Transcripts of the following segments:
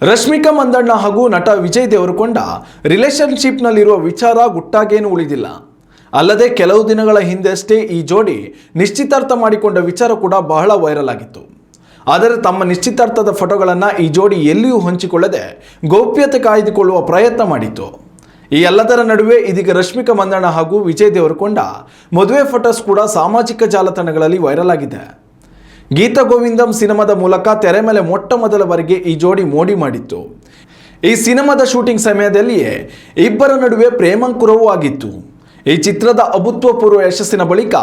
ರಶ್ಮಿಕಾ ಮಂದಣ್ಣ ಹಾಗೂ ನಟ ವಿಜಯ್ ದೇವರಕೊಂಡ ರಿಲೇಶನ್ಶಿಪ್ನಲ್ಲಿರುವ ವಿಚಾರ ಗುಟ್ಟಾಗೇನು ಉಳಿದಿಲ್ಲ. ಅಲ್ಲದೆ ಕೆಲವು ದಿನಗಳ ಹಿಂದಷ್ಟೇ ಈ ಜೋಡಿ ನಿಶ್ಚಿತಾರ್ಥ ಮಾಡಿಕೊಂಡ ವಿಚಾರ ಕೂಡ ಬಹಳ ವೈರಲ್ ಆಗಿತ್ತು. ಆದರೆ ತಮ್ಮ ನಿಶ್ಚಿತಾರ್ಥದ ಫೋಟೋಗಳನ್ನು ಈ ಜೋಡಿ ಎಲ್ಲಿಯೂ ಹಂಚಿಕೊಳ್ಳದೆ ಗೌಪ್ಯತೆ ಕಾಯ್ದುಕೊಳ್ಳುವ ಪ್ರಯತ್ನ ಮಾಡಿತ್ತು. ಈ ಎಲ್ಲದರ ನಡುವೆ ಇದೀಗ ರಶ್ಮಿಕಾ ಮಂದಣ್ಣ ಹಾಗೂ ವಿಜಯ್ ದೇವರಕೊಂಡ ಮದುವೆ ಫೋಟೋಸ್ ಕೂಡ ಸಾಮಾಜಿಕ ಜಾಲತಾಣಗಳಲ್ಲಿ ವೈರಲ್ ಆಗಿದೆ. ಗೀತಾ ಗೋವಿಂದಂ ಸಿನಿಮಾದ ಮೂಲಕ ತೆರೆ ಮೇಲೆ ಮೊಟ್ಟ ಮೊದಲ ಬಾರಿಗೆ ಈ ಜೋಡಿ ಮೋಡಿ ಮಾಡಿತ್ತು. ಈ ಸಿನಿಮಾದ ಶೂಟಿಂಗ್ ಸಮಯದಲ್ಲಿಯೇ ಇಬ್ಬರ ನಡುವೆ ಪ್ರೇಮಾಂಕುರವೂ ಆಗಿತ್ತು. ಈ ಚಿತ್ರದ ಅಭೂತಪೂರ್ವ ಯಶಸ್ಸಿನ ಬಳಿಕ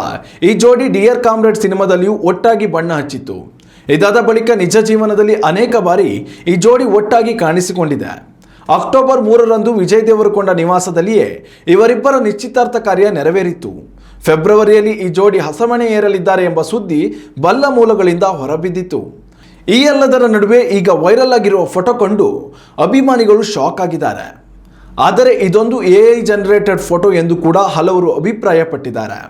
ಈ ಜೋಡಿ ಡಿಯರ್ ಕಾಮ್ರೇಡ್ ಸಿನಿಮಾದಲ್ಲಿಯೂ ಒಟ್ಟಾಗಿ ಬಣ್ಣ ಹಚ್ಚಿತ್ತು. ಇದಾದ ಬಳಿಕ ನಿಜ ಜೀವನದಲ್ಲಿ ಅನೇಕ ಬಾರಿ ಈ ಜೋಡಿ ಒಟ್ಟಾಗಿ ಕಾಣಿಸಿಕೊಂಡಿದೆ. ಅಕ್ಟೋಬರ್ 3ರಂದು ವಿಜಯ್ ದೇವರಕೊಂಡ ನಿವಾಸದಲ್ಲಿಯೇ ಇವರಿಬ್ಬರ ನಿಶ್ಚಿತಾರ್ಥ ಕಾರ್ಯ ನೆರವೇರಿತ್ತು. ಫೆಬ್ರವರಿಯಲ್ಲಿ ಈ ಜೋಡಿ ಹಸಮಣೆ ಏರಲಿದ್ದಾರೆ ಎಂಬ ಸುದ್ದಿ ಬಲ್ಲ ಮೂಲಗಳಿಂದ ಹೊರಬಿದ್ದಿತ್ತು. ಈ ಎಲ್ಲದರ ನಡುವೆ ಈಗ ವೈರಲ್ ಆಗಿರುವ ಫೋಟೋ ಕಂಡು ಅಭಿಮಾನಿಗಳು ಶಾಕ್ ಆಗಿದ್ದಾರೆ. ಆದರೆ ಇದೊಂದು AI ಜನರೇಟೆಡ್ ಫೋಟೋ ಎಂದು ಕೂಡ ಹಲವರು ಅಭಿಪ್ರಾಯಪಟ್ಟಿದ್ದಾರೆ.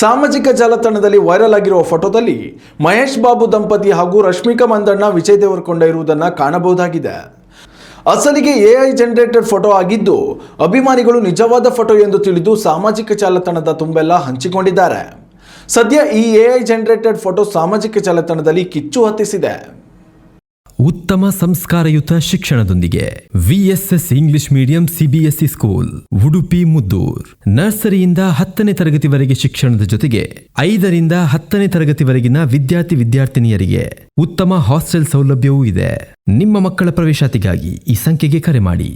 ಸಾಮಾಜಿಕ ಜಾಲತಾಣದಲ್ಲಿ ವೈರಲ್ ಆಗಿರುವ ಫೋಟೋದಲ್ಲಿ ಮಹೇಶ್ ಬಾಬು ದಂಪತಿ ಹಾಗೂ ರಶ್ಮಿಕಾ ಮಂದಣ್ಣ ವಿಜಯ್ ದೇವರಕೊಂಡ ಇರುವುದನ್ನು ಕಾಣಬಹುದಾಗಿದೆ. ಅಸಲಿಗೆ AI ಜನರೇಟೆಡ್ ಫೋಟೋ ಆಗಿದ್ದು ಅಭಿಮಾನಿಗಳು ನಿಜವಾದ ಫೋಟೋ ಎಂದು ತಿಳಿದು ಸಾಮಾಜಿಕ ಜಾಲತಾಣದ ತುಂಬೆಲ್ಲ ಹಂಚಿಕೊಂಡಿದ್ದಾರೆ. ಸದ್ಯ ಈ AI ಜನರೇಟೆಡ್ ಫೋಟೋ ಸಾಮಾಜಿಕ ಜಾಲತಾಣದಲ್ಲಿ ಕಿಚ್ಚು ಹತ್ತಿಸಿದೆ. ಉತ್ತಮ ಸಂಸ್ಕಾರಯುತ ಶಿಕ್ಷಣದೊಂದಿಗೆ VSS English medium CBSE school Udupi Muddur. ನರ್ಸರಿಯಿಂದ 10ನೇ ತರಗತಿವರೆಗೆ ಶಿಕ್ಷಣದ ಜೊತೆಗೆ 5ರಿಂದ 10ನೇ ತರಗತಿವರೆಗಿನ ವಿದ್ಯಾರ್ಥಿನಿಯರಿಗೆ ಉತ್ತಮ ಹಾಸ್ಟೆಲ್ ಸೌಲಭ್ಯವೂ ಇದೆ. ನಿಮ್ಮ ಮಕ್ಕಳ ಪ್ರವೇಶಾತಿಗಾಗಿ ಈ ಸಂಖ್ಯೆಗೆ ಕರೆ ಮಾಡಿ.